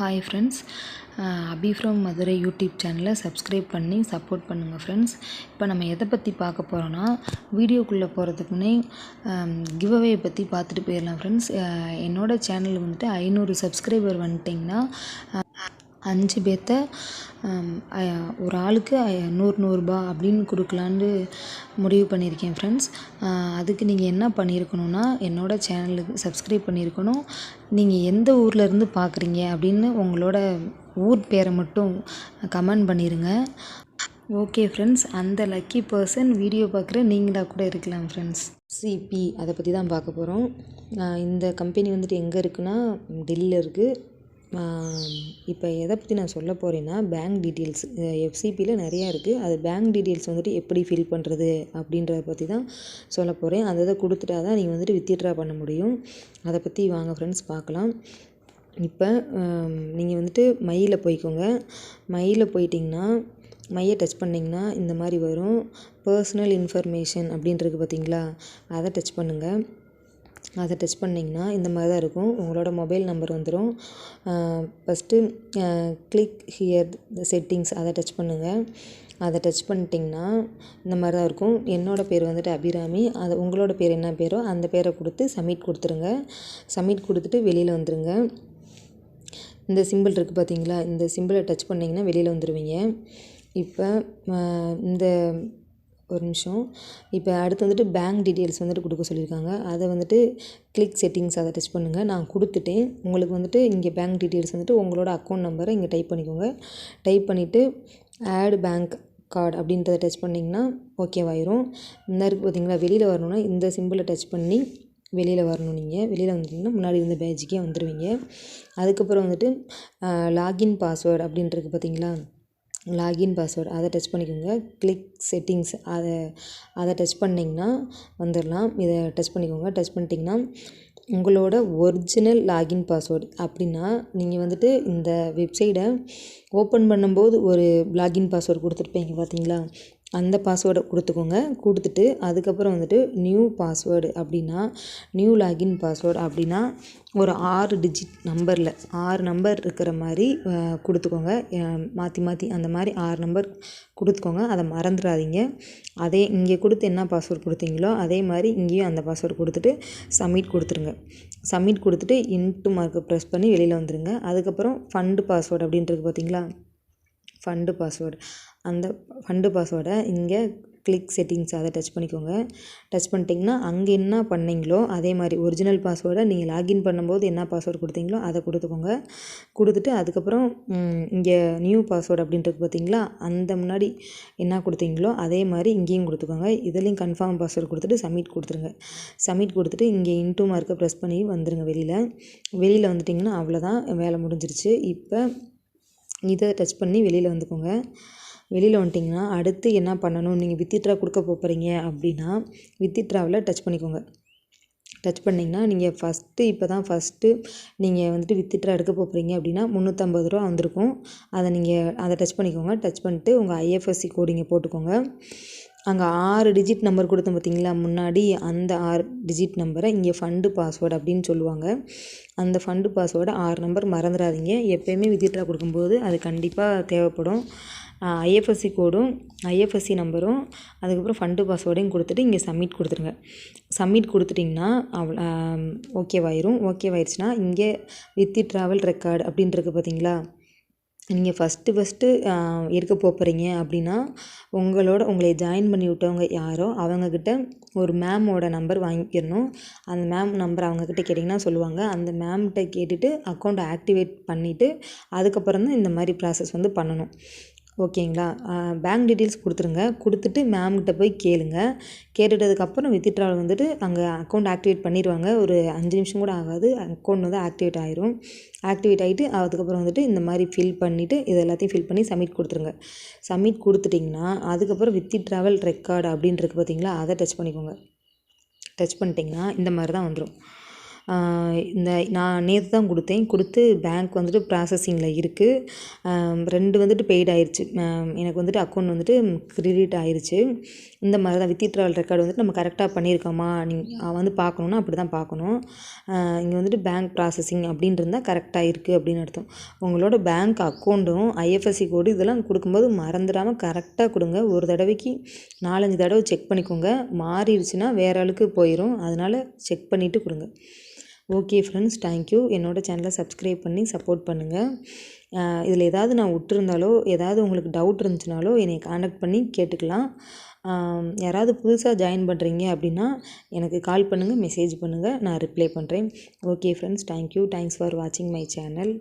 Hi friends, Abi from Madurai YouTube சேனலை subscribe பண்ணி support பண்ணுங்கள் ஃப்ரெண்ட்ஸ். இப்போ நம்ம எதை பற்றி பார்க்க போகிறோன்னா, வீடியோக்குள்ளே போகிறதுக்கு முன்னே கிவ்அவே பற்றி பார்த்துட்டு போயிடலாம் ஃப்ரெண்ட்ஸ். என்னோடய சேனல் வந்துட்டு 500 சப்ஸ்கிரைபர் வந்துட்டிங்கன்னா 5 பேர்த்த ஒரு ஆளுக்கு 100 ரூபா அப்படின்னு கொடுக்கலான்னு முடிவு பண்ணியிருக்கேன் ஃப்ரெண்ட்ஸ். அதுக்கு நீங்கள் என்ன பண்ணியிருக்கணுன்னா, என்னோடய சேனலுக்கு சப்ஸ்கிரைப் பண்ணியிருக்கணும். நீங்கள் எந்த ஊர்லேருந்து பார்க்குறீங்க அப்படின்னு உங்களோட ஊர் பேரை மட்டும் கமெண்ட் பண்ணிடுங்க. ஓகே ஃப்ரெண்ட்ஸ், அந்த லக்கி பர்சன் வீடியோ பார்க்குற நீங்களாக கூட இருக்கலாம் ஃப்ரெண்ட்ஸ். சிபி அதை பற்றி தான் பார்க்க போகிறோம். இந்த கம்பெனி வந்துட்டு எங்கே இருக்குன்னா டெல்லியில் இருக்குது. இப்போ எதை பற்றி நான் சொல்ல போகிறேன்னா, பேங்க் டீட்டெயில்ஸ். எஃப்சிபியில் நிறையா இருக்குது. அது பேங்க் டீட்டெயில்ஸ் வந்துட்டு எப்படி ஃபில் பண்ணுறது அப்படின்றத பற்றி தான் சொல்ல போகிறேன். அந்த இதை கொடுத்துட்டா தான் நீங்கள் வந்துட்டு வித்ட்ரா பண்ண முடியும். அதை பற்றி வாங்க ஃப்ரெண்ட்ஸ் பார்க்கலாம். இப்போ நீங்கள் வந்துட்டு மையில் போய்க்கோங்க. மையில் போயிட்டிங்கன்னா, மையை டச் பண்ணிங்கன்னா இந்த மாதிரி வரும். பர்சனல் இன்ஃபர்மேஷன் அப்படின்றது பார்த்தீங்களா, அதை டச் பண்ணுங்கள். அதை டச் பண்ணிங்கன்னா இந்த மாதிரி தான் இருக்கும். உங்களோட மொபைல் நம்பர் வந்துடும். ஃபஸ்ட்டு கிளிக் ஹியர் செட்டிங்ஸ் அதை டச் பண்ணுங்கள். அதை டச் பண்ணிட்டிங்கன்னா இந்த மாதிரி தான் இருக்கும். என்னோடய பேர் வந்துட்டு அபிராமி. அது உங்களோட பேர் என்ன பேரோ அந்த பேரை கொடுத்து சப்மிட் கொடுத்துருங்க. சப்மிட் கொடுத்துட்டு வெளியில் வந்துடுங்க. இந்த சிம்பிள் இருக்குது பார்த்தீங்களா, இந்த சிம்பிளை டச் பண்ணிங்கன்னா வெளியில் வந்துடுவீங்க. இப்போ இந்த ஒரு நிமிஷம். இப்போ அடுத்து வந்துட்டு பேங்க் டீட்டெயில்ஸ் வந்துட்டு கொடுக்க சொல்லியிருக்காங்க. அதை வந்துட்டு கிளிக் செட்டிங்ஸ் அதை டச் பண்ணுங்கள். நான் கொடுத்துட்டேன். உங்களுக்கு வந்துட்டு இங்கே பேங்க் டீட்டெயில்ஸ் வந்துட்டு உங்களோட அக்கௌண்ட் நம்பரை இங்கே டைப் பண்ணிக்கோங்க. டைப் பண்ணிவிட்டு ஆட் பேங்க் கார்டு அப்படின்றத டச் பண்ணிங்கன்னா ஓகேவாயிரும். இந்த இருக்குது பார்த்தீங்களா, வெளியில் வரணுன்னா இந்த சிம்பிளை டச் பண்ணி வெளியில் வரணும். நீங்கள் வெளியில் வந்துட்டிங்கன்னா முன்னாடி இருந்த பேஜுக்கே வந்துடுவீங்க. அதுக்கப்புறம் வந்துட்டு லாகின் பாஸ்வேர்டு அப்படின்றது பார்த்தீங்களா, லாகின் பாஸ்வேர்டு அதை டச் பண்ணிக்கோங்க. கிளிக் செட்டிங்ஸ் அதை டச் பண்ணிங்கன்னா வந்துடலாம். இதை டச் பண்ணிக்கோங்க. டச் பண்ணிட்டிங்கன்னா உங்களோட ஒரிஜினல் லாகின் பாஸ்வேர்டு அப்படின்னா, நீங்கள் வந்துட்டு இந்த வெப்சைட்டை ஓப்பன் பண்ணும்போது ஒரு லாகின் பாஸ்வேர்டு கொடுத்துருப்பீங்க பார்த்தீங்களா, அந்த பாஸ்வேர்டை கொடுத்துக்கோங்க. கொடுத்துட்டு அதுக்கப்புறம் வந்துட்டு நியூ பாஸ்வேர்டு அப்படின்னா, நியூ லாகின் பாஸ்வேர்டு அப்படின்னா ஒரு 6 டிஜிட் நம்பரில் 6 நம்பர் இருக்கிற மாதிரி கொடுத்துக்கோங்க. மாற்றி அந்த மாதிரி 6 நம்பர் கொடுத்துக்கோங்க. அதை மறந்துடாதீங்க. அதே இங்கே கொடுத்து என்ன பாஸ்வேர்டு கொடுத்தீங்களோ அதே மாதிரி இங்கேயும் அந்த பாஸ்வேர்டு கொடுத்துட்டு சப்மிட் கொடுத்துருங்க. சப்மிட் கொடுத்துட்டு இன்ட்டு மார்க்கை ப்ரெஸ் பண்ணி வெளியில் வந்துடுங்க. அதுக்கப்புறம் ஃபண்டு பாஸ்வேர்டு அப்படின்றது பார்த்தீங்களா, ஃபண்டு பாஸ்வேர்டு, அந்த ஃபண்டு பாஸ்வேர்டை இங்கே கிளிக் செட்டிங்ஸ் அதை டச் பண்ணிக்கோங்க. டச் பண்ணிட்டிங்கன்னா அங்கே என்ன பண்ணீங்களோ அதே மாதிரி ஒரிஜினல் பாஸ்வேர்டை நீங்கள் லாகின் பண்ணும்போது என்ன பாஸ்வேர்டு கொடுத்தீங்களோ அதை கொடுத்துக்கோங்க. கொடுத்துட்டு அதுக்கப்புறம் இங்கே நியூ பாஸ்வேர்டு அப்படின்றது பார்த்தீங்களா, அந்த முன்னாடி என்ன கொடுத்தீங்களோ அதே மாதிரி இங்கேயும் கொடுத்துக்கோங்க. இதுலேயும் கன்ஃபார்ம் பாஸ்வேர்டு கொடுத்துட்டு சப்மிட் கொடுத்துருங்க. சப்மிட் கொடுத்துட்டு இங்கே இன்ட்டு மார்க்கை ப்ரெஸ் பண்ணி வந்துடுங்க. வெளியில் வந்துட்டிங்கன்னா அவ்வளோதான், வேலை முடிஞ்சிருச்சு. இப்போ இதை டச் பண்ணி வெளியில் வந்துக்கோங்க. வெளியில் வந்துட்டிங்கன்னா அடுத்து என்ன பண்ணணும், நீங்கள் வித்ட்ரா கொடுக்க போகிறீங்க அப்படின்னா வித்ட்ராவில் டச் பண்ணிக்கோங்க. டச் பண்ணிங்கன்னா நீங்கள் ஃபஸ்ட்டு நீங்கள் வந்துட்டு வித்ட்ரா எடுக்க போகிறீங்க அப்படின்னா 350 ரூபா வந்திருக்கும். அதை டச் பண்ணிக்கோங்க. டச் பண்ணிட்டு உங்கள் ஐஎஃப்எஸ்சி கோடு இங்கே போட்டுக்கோங்க. அங்கே 6 டிஜிட் நம்பர் கொடுத்தோம் பார்த்தீங்களா முன்னாடி, அந்த 6 டிஜிட் நம்பரை இங்கே ஃபண்டு பாஸ்வேர்டு அப்படின்னு சொல்லுவாங்க. அந்த ஃபண்டு பாஸ்வேர்டை 6 நம்பர் மறந்துடாதீங்க. எப்போயுமே வித்ட்ரா கொடுக்கும்போது அது கண்டிப்பாக தேவைப்படும். ஐஎஃப்எஸ்சி கோடும் ஐஎஃப்எஸ்சி நம்பரும் அதுக்கப்புறம் ஃபண்டு பாஸ்வேர்டையும் கொடுத்துட்டு இங்கே சப்மிட் கொடுத்துருங்க. சப்மிட் கொடுத்துட்டிங்கன்னா ஓகேவாயிரும். ஓகேவாயிருச்சுன்னா இங்கே வித்ட்ராவல் ரெக்கார்டு அப்படின்றது பார்த்தீங்களா, நீங்கள் ஃபஸ்ட்டு இருக்க போகிறீங்க அப்படின்னா உங்களை ஜாயின் பண்ணி விட்டவங்க யாரோ அவங்கக்கிட்ட ஒரு மேமோட நம்பர் வாங்கிக்கிறணும். அந்த மேம் நம்பர் அவங்கக்கிட்ட கேட்டிங்கன்னா சொல்லுவாங்க. அந்த மேம்கிட்ட கேட்டுட்டு அக்கௌண்ட்டை ஆக்டிவேட் பண்ணிவிட்டு அதுக்கப்புறம் தான் இந்த மாதிரி ப்ராசஸ் வந்து பண்ணணும். ஓகேங்களா. பேங்க் டீட்டெயில்ஸ் கொடுத்துருங்க. கொடுத்துட்டு மேம்கிட்ட போய் கேளுங்க. கேட்டுட்டதுக்கப்புறம் வித்ட்ராவல் வந்துட்டு அங்கே அக்கௌண்ட் ஆக்டிவேட் பண்ணிடுவாங்க. ஒரு 5 நிமிஷம் கூட ஆகாது, அக்கௌண்ட் வந்து ஆக்டிவேட் ஆயிரும். ஆக்டிவேட் ஆகிட்டு அதுக்கப்புறம் வந்துட்டு இந்த மாதிரி ஃபில் பண்ணிவிட்டு இது எல்லாத்தையும் ஃபில் பண்ணி சப்மிட் கொடுத்துருங்க. சப்மிட் கொடுத்துட்டிங்கன்னா அதுக்கப்புறம் வித்ட்ராவல் ரெக்கார்டு அப்படின்றது பார்த்தீங்களா, அதை டச் பண்ணிக்கோங்க. டச் பண்ணிட்டிங்கன்னா இந்த மாதிரி தான் வந்துடும். இந்த நான் நேற்று தான் கொடுத்து பேங்க் வந்துட்டு ப்ராசஸிங்கில் இருக்குது. 2 வந்துட்டு பெய்ட் ஆயிடுச்சு. எனக்கு வந்துட்டு அக்கௌண்ட் வந்துட்டு கிரெடிட் ஆயிடுச்சு. இந்த மாதிரி தான் வித்ட்ராவல் ரெக்கார்டு வந்துட்டு நம்ம கரெக்டாக பண்ணியிருக்கோமா வந்து பார்க்கணுன்னா அப்படி தான் பார்க்கணும். இங்கே வந்துட்டு பேங்க் ப்ராசஸிங் அப்படின்னு இருந்தால் கரெக்டாக இருக்குது அப்படின்னு அர்த்தம். உங்களோட பேங்க் அக்கௌண்ட்டும் ஐஎஃப்எஸ்சி கோடு இதெல்லாம் கொடுக்கும்போது மறந்துடாமல் கரெக்டாக கொடுங்க. ஒரு தடவைக்கு 4-5 தடவை செக் பண்ணிக்கோங்க. மாறிடுச்சுன்னா வேறு ஆளுக்கு போயிடும். அதனால் செக் பண்ணிவிட்டு கொடுங்க. Okay friends, thank you. என்னோடய சேனலை சப்ஸ்கிரைப் பண்ணி சப்போர்ட் பண்ணுங்கள். இதில் ஏதாவது நான் விட்டுருந்தாலோ ஏதாவது உங்களுக்கு டவுட் இருந்துச்சுனாலோ என்னை காண்டாக்ட் பண்ணி கேட்டுக்கலாம். யாராவது புதுசாக ஜாயின் பண்ணுறீங்க அப்படின்னா எனக்கு கால் பண்ணுங்கள், மெசேஜ் பண்ணுங்கள், நான் ரிப்ளை பண்ணுறேன். Okay friends, thank you. Thanks for வாட்சிங் மை சேனல்.